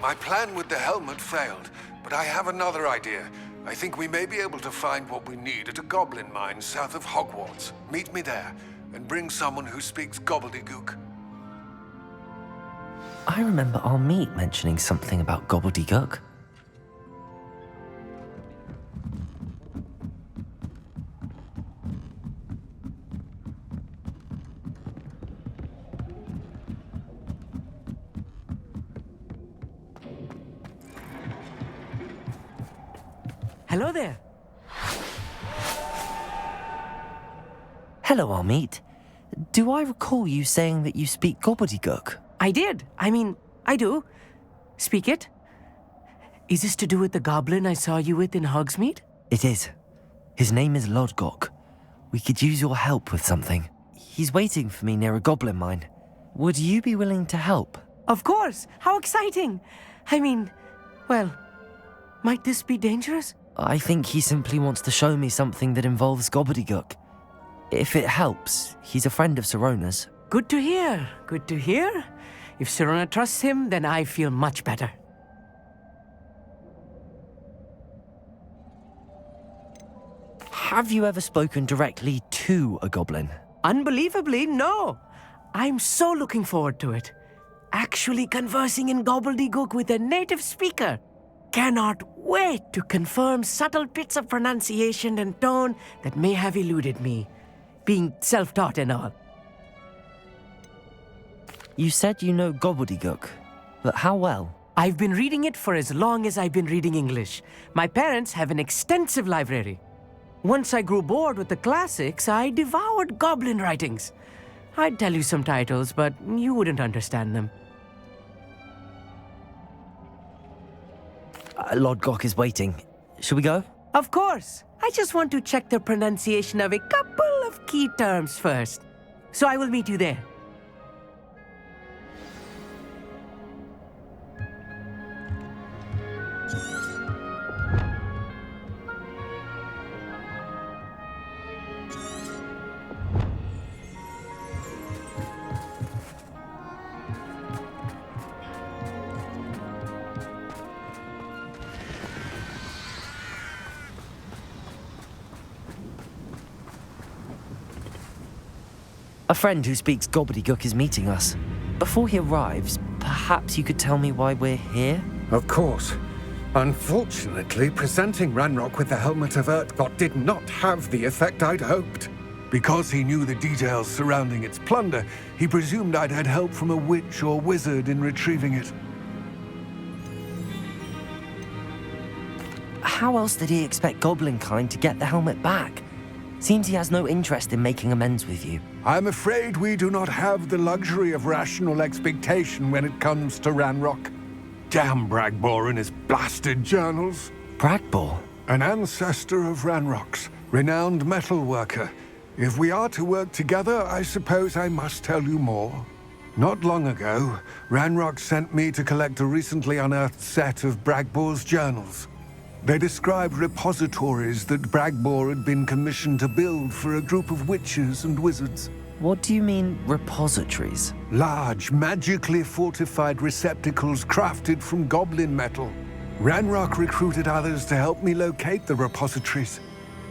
My plan with the helmet failed, but I have another idea. I think we may be able to find what we need at a goblin mine south of Hogwarts. Meet me there, and bring someone who speaks Gobbledegook. I remember Amit mentioning something about Gobbledegook. Hello there. Hello, Amit. Do I recall you saying that you speak Gobbledegook? I did. I do. Speak it. Is this to do with the goblin I saw you with in Hogsmeade? It is. His name is Lodgok. We could use your help with something. He's waiting for me near a goblin mine. Would you be willing to help? Of course. How exciting. Well, might this be dangerous? I think he simply wants to show me something that involves Gobbledegook. If it helps, he's a friend of Sirona's. Good to hear. Good to hear. If Sirona trusts him, then I feel much better. Have you ever spoken directly to a goblin? Unbelievably, no. I'm so looking forward to it. Actually conversing in Gobbledegook with a native speaker. Cannot wait to confirm subtle bits of pronunciation and tone that may have eluded me, being self-taught and all. You said you know Gobbledegook, but how well? I've been reading it for as long as I've been reading English. My parents have an extensive library. Once I grew bored with the classics, I devoured goblin writings. I'd tell you some titles, but you wouldn't understand them. Lodgok is waiting. Should we go? Of course. I just want to check the pronunciation of a couple of key terms first. So I will meet you there. A friend who speaks Gobbledegook is meeting us. Before he arrives, perhaps you could tell me why we're here? Of course. Unfortunately, presenting Ranrok with the Helmet of Urtkot did not have the effect I'd hoped. Because he knew the details surrounding its plunder, he presumed I'd had help from a witch or wizard in retrieving it. How else did he expect goblin-kind to get the helmet back? Seems he has no interest in making amends with you. I'm afraid we do not have the luxury of rational expectation when it comes to Ranrok. Damn Bragbor and his blasted journals. Bragbor? An ancestor of Ranrok's, renowned metal worker. If we are to work together, I suppose I must tell you more. Not long ago, Ranrok sent me to collect a recently unearthed set of Bragbor's journals. They described repositories that Bragbor had been commissioned to build for a group of witches and wizards. What do you mean, repositories? Large, magically fortified receptacles crafted from goblin metal. Ranrok recruited others to help me locate the repositories.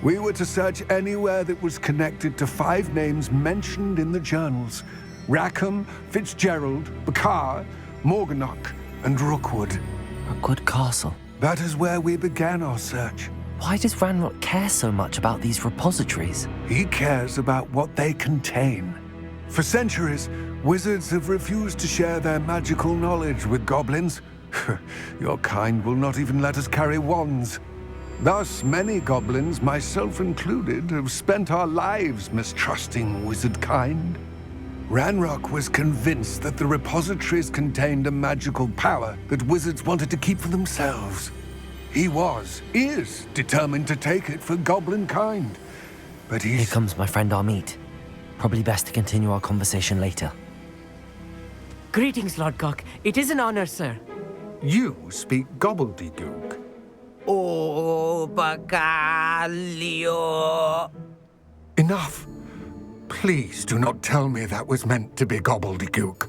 We were to search anywhere that was connected to 5 names mentioned in the journals: Rackham, Fitzgerald, Bakar, Morganach, and Rookwood. Rookwood Castle. That is where we began our search. Why does Ranrok care so much about these repositories? He cares about what they contain. For centuries, wizards have refused to share their magical knowledge with goblins. Your kind will not even let us carry wands. Thus, many goblins, myself included, have spent our lives mistrusting wizard kind. Ranrok was convinced that the repositories contained a magical power that wizards wanted to keep for themselves. He is determined to take it for goblin kind. But Here comes my friend Amit. Probably best to continue our conversation later. Greetings, Lodgok. It is an honor, sir. You speak Gobbledegook. Oh, Bagalio. Enough. Please do not tell me that was meant to be Gobbledegook.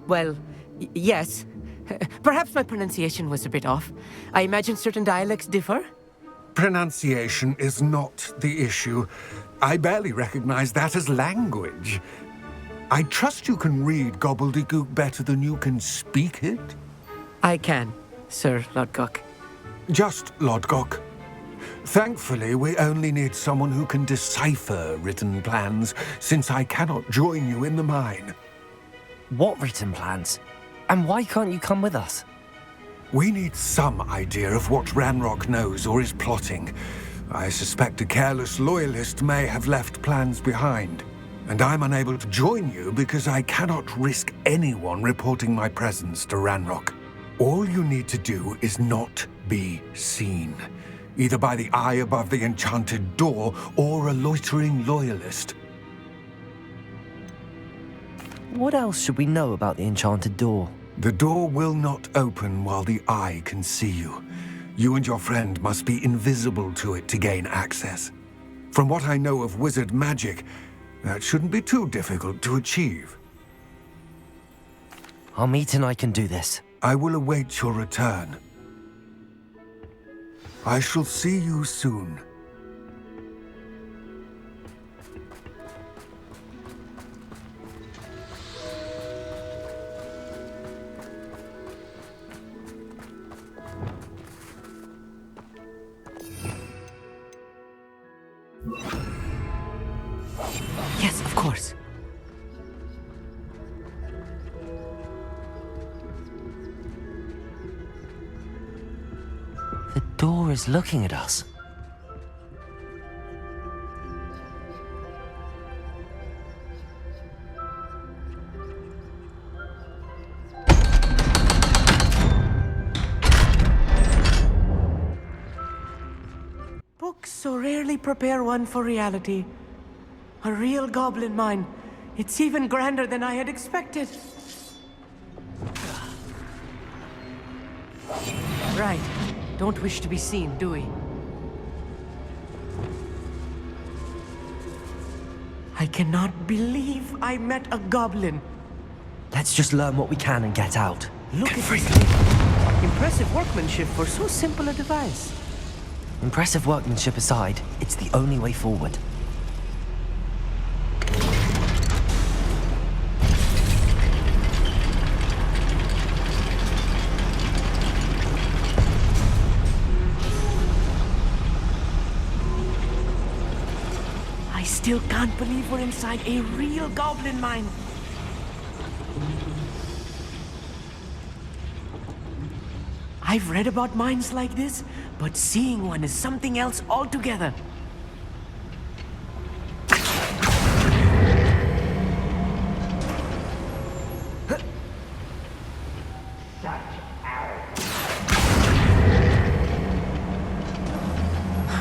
Well, yes. Perhaps my pronunciation was a bit off. I imagine certain dialects differ? Pronunciation is not the issue. I barely recognize that as language. I trust you can read Gobbledegook better than you can speak it? I can, Sir Lodgok. Just Lodgok. Thankfully, we only need someone who can decipher written plans, since I cannot join you in the mine. What written plans? And why can't you come with us? We need some idea of what Ranrok knows or is plotting. I suspect a careless Loyalist may have left plans behind. And I'm unable to join you because I cannot risk anyone reporting my presence to Ranrok. All you need to do is not be seen, either by the eye above the enchanted door or a loitering Loyalist. What else should we know about the enchanted door? The door will not open while the eye can see you. You and your friend must be invisible to it to gain access. From what I know of wizard magic, that shouldn't be too difficult to achieve. Amit and I can do this. I will await your return. I shall see you soon. Yes, of course. The door is looking at us. Books so rarely prepare one for reality. A real goblin mine. It's even grander than I had expected. Right. Don't wish to be seen, do we? I cannot believe I met a goblin. Let's just learn what we can and get out. Look at this thing. Impressive workmanship for so simple a device. Impressive workmanship aside, it's the only way forward. I still can't believe we're inside a real goblin mine. I've read about mines like this, but seeing one is something else altogether.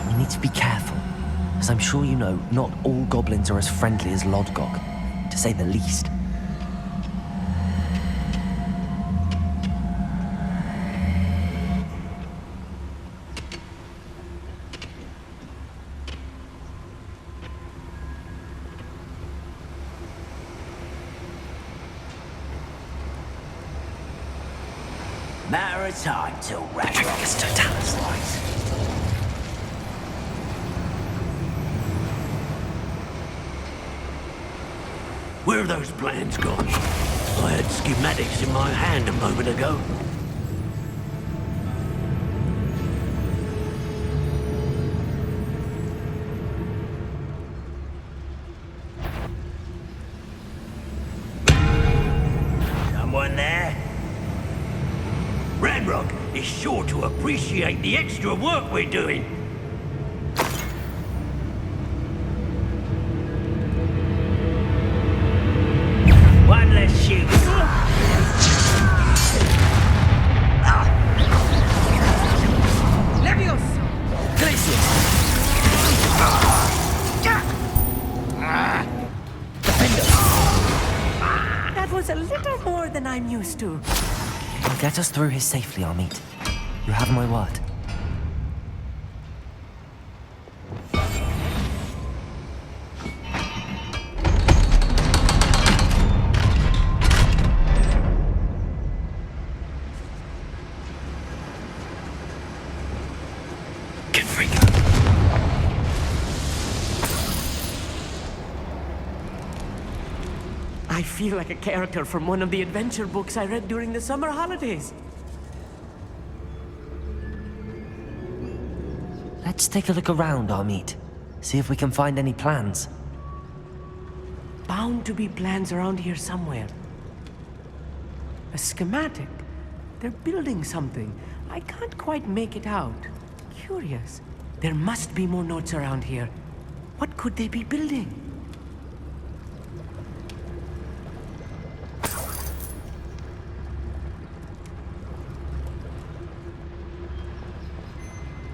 We need to be careful. As I'm sure you know, not all goblins are as friendly as Lodgok, to say the least. Matter of time till Ranrok gets to town. Where have those plans gone? I had schematics in my hand a moment ago. Someone there? Ranrok is sure to appreciate the extra work we're doing. One less shoot. Levioso! That was a little more than I'm used to. I'll get us through here safely, Amit. You have my word. Confringo. I feel like a character from one of the adventure books I read during the summer holidays. Let's take a look around, Amit. See if we can find any plans. Bound to be plans around here somewhere. A schematic. They're building something. I can't quite make it out. Curious. There must be more notes around here. What could they be building?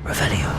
Revelio.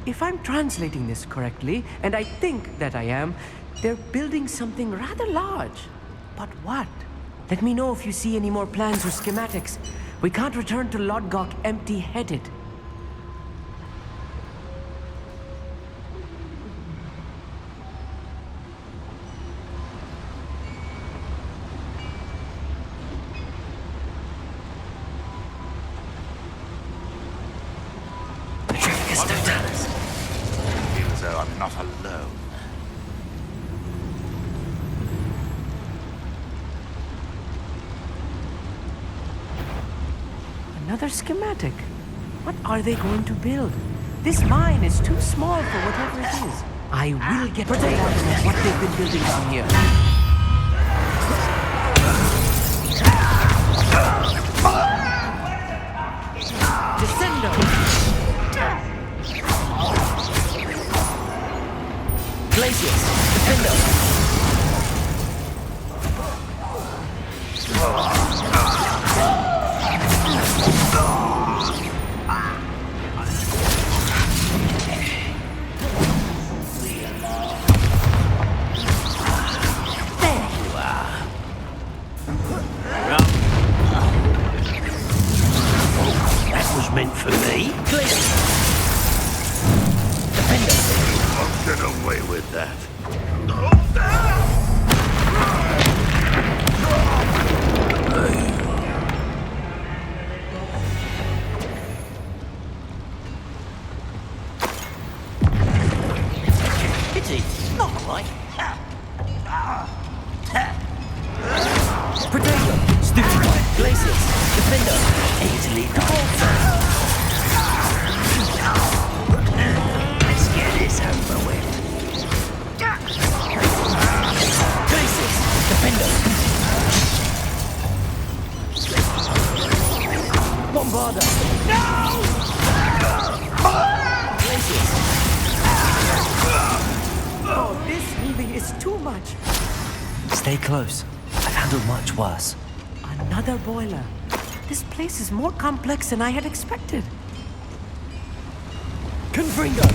If I'm translating this correctly, and I think that I am, they're building something rather large. But what? Let me know if you see any more plans or schematics. We can't return to Lodgok empty-headed. I feel as though I'm not alone. Another schematic. What are they going to build? This mine is too small for whatever it is. I will get to the bottom of what they've been building down here. Descendo! Glacius, Defendo. That was meant for me. I'll get away with that. Pity, not quite. Potato, Stupefy, Glacius, Defendo. Easily done. Let's get this over with. Glacius, Defendo. Bombarda. Glacius. Oh, this really is too much. Stay close. I've handled much worse. Another boiler. This place is more complex than I had expected. Confringo.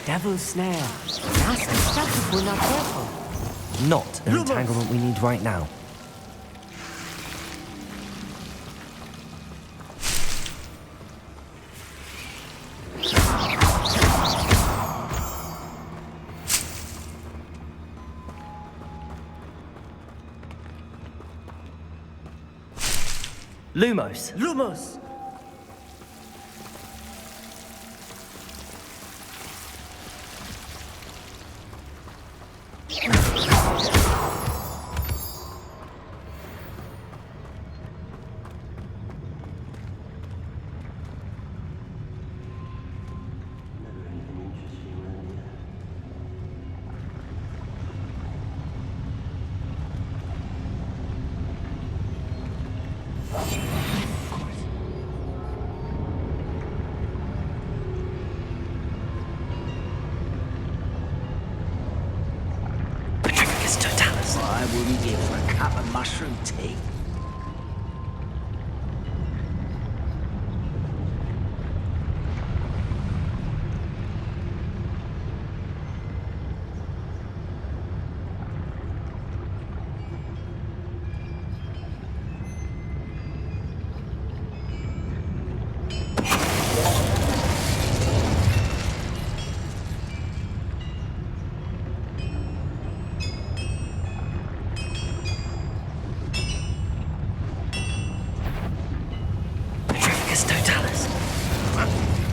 Devil's snare. Nasty stuff if we're not careful. Not an entanglement we need right now. Lumos. Lumos! I wouldn't give for a cup of mushroom tea.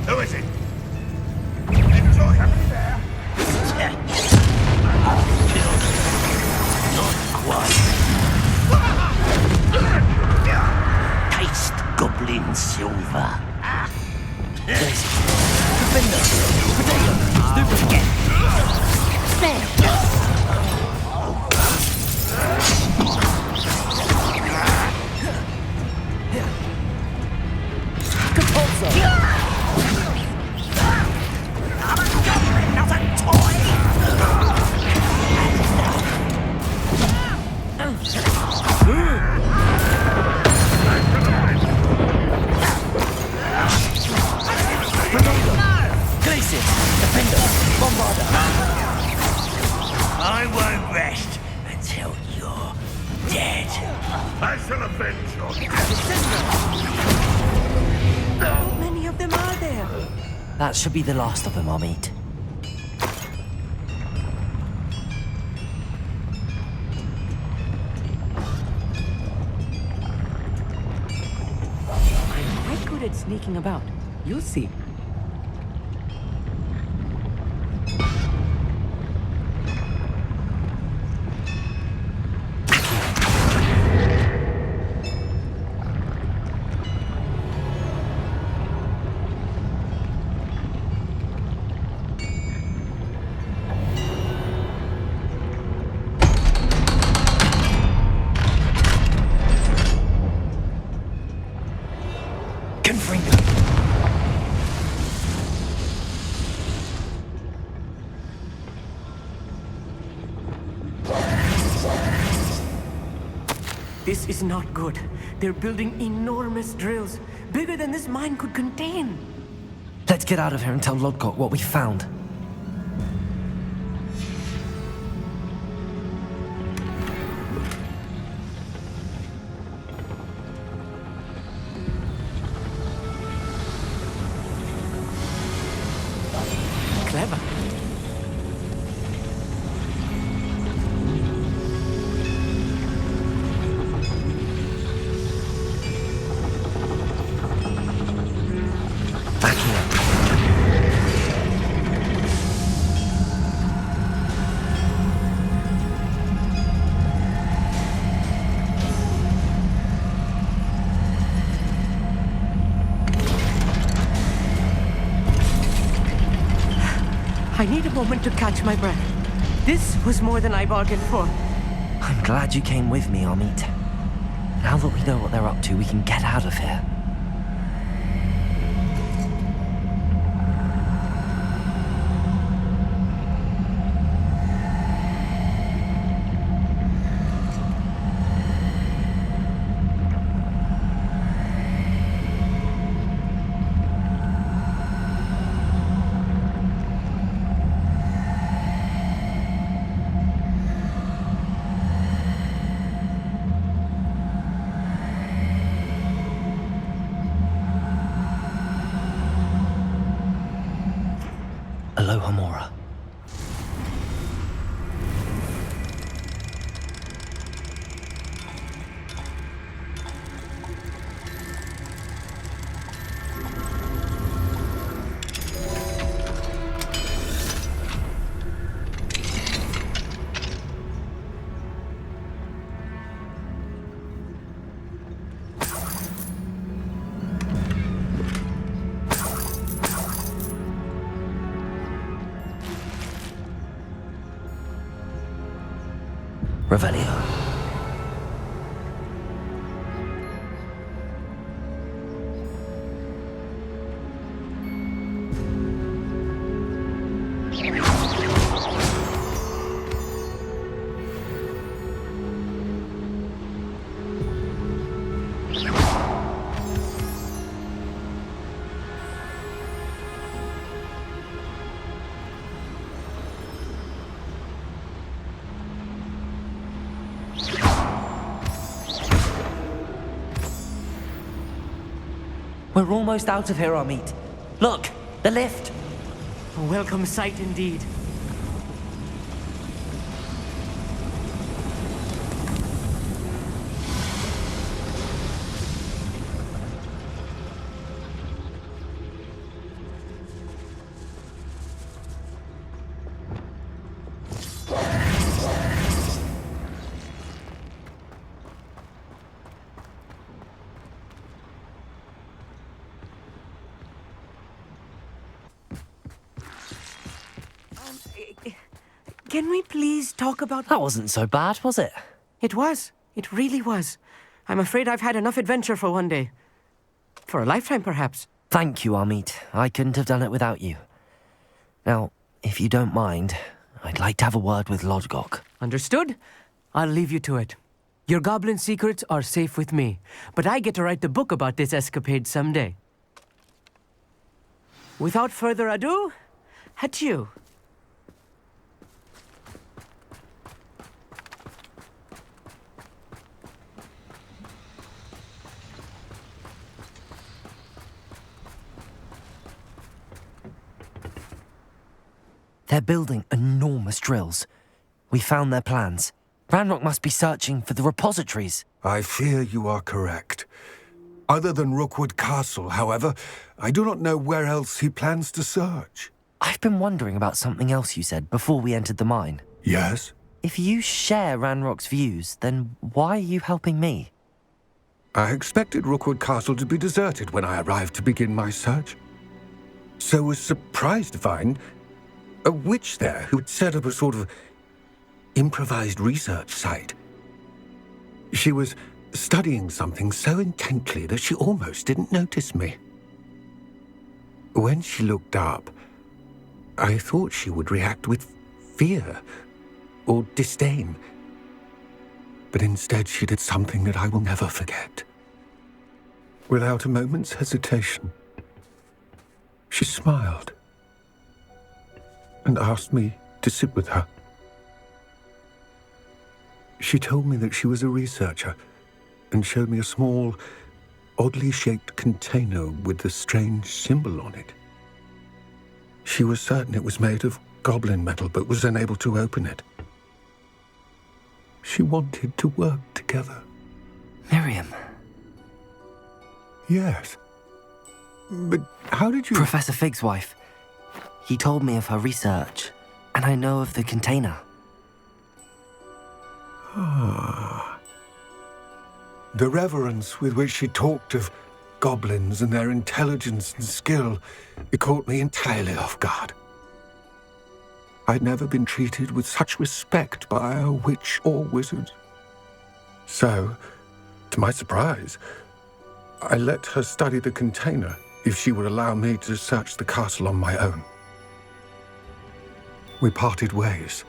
Who is it? Enjoy happy there. Not quite. Taste goblin silver. I won't rest until you're dead. I shall avenge your How many of them are there? That should be the last of them, Amit. I'm quite good at sneaking about. You'll see. This is not good. They're building enormous drills, bigger than this mine could contain. Let's get out of here and tell Lodgok what we found. Clever. Back here. I need a moment to catch my breath. This was more than I bargained for. I'm glad you came with me, Amit. Now that we know what they're up to, we can get out of here. Aloha Mora. Revelio. We're almost out of here, Amit. Look, the lift. A welcome sight indeed. Can we please talk about... That wasn't so bad, was it? It was. It really was. I'm afraid I've had enough adventure for one day. For a lifetime, perhaps. Thank you, Amit. I couldn't have done it without you. Now, if you don't mind, I'd like to have a word with Lodgok. Understood? I'll leave you to it. Your goblin secrets are safe with me, but I get to write the book about this escapade someday. Without further ado, adieu. They're building enormous drills. We found their plans. Ranrok must be searching for the repositories. I fear you are correct. Other than Rookwood Castle, however, I do not know where else he plans to search. I've been wondering about something else you said before we entered the mine. Yes? If you share Ranrock's views, then why are you helping me? I expected Rookwood Castle to be deserted when I arrived to begin my search. So was surprised to find a witch there who had set up a sort of improvised research site. She was studying something so intently that she almost didn't notice me. When she looked up, I thought she would react with fear or disdain. But instead she did something that I will never forget. Without a moment's hesitation, she smiled and asked me to sit with her. She told me that she was a researcher and showed me a small, oddly shaped container with a strange symbol on it. She was certain it was made of goblin metal, but was unable to open it. She wanted to work together. Miriam. Yes. But how did you... Professor Fig's wife. He told me of her research, and I know of the container. Ah. The reverence with which she talked of goblins and their intelligence and skill, it caught me entirely off guard. I'd never been treated with such respect by a witch or wizard. So, to my surprise, I let her study the container if she would allow me to search the castle on my own. We parted ways,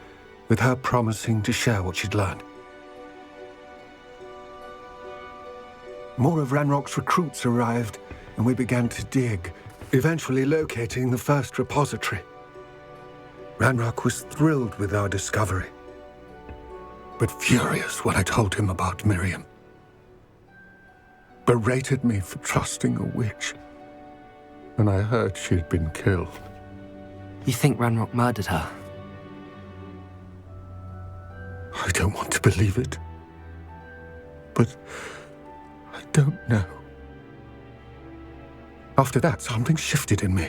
with her promising to share what she'd learned. More of Ranrock's recruits arrived, and we began to dig, eventually locating the first repository. Ranrok was thrilled with our discovery, but furious when I told him about Miriam. Berated me for trusting a witch, and I heard she'd been killed. You think Ranrok murdered her? I don't want to believe it. But I don't know. After that, something shifted in me.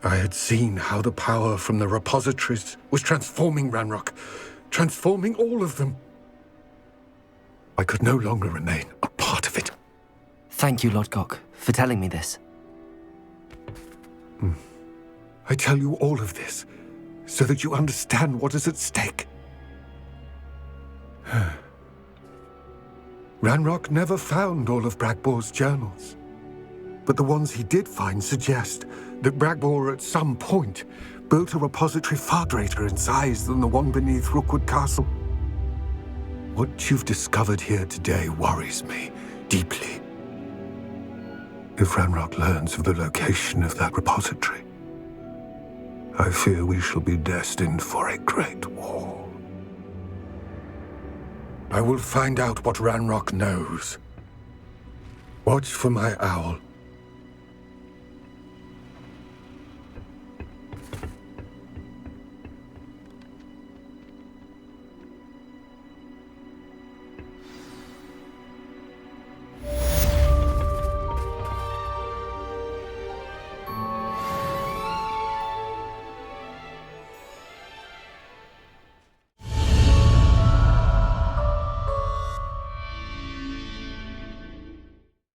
I had seen how the power from the repositories was transforming Ranrok, transforming all of them. I could no longer remain a part of it. Thank you, Lodgok, for telling me this. I tell you all of this so that you understand what is at stake. Ranrok never found all of Bragbor's journals, but the ones he did find suggest that Bragbor at some point built a repository far greater in size than the one beneath Rookwood Castle. What you've discovered here today worries me deeply. If Ranrok learns of the location of that repository, I fear we shall be destined for a great war. I will find out what Ranrok knows. Watch for my owl.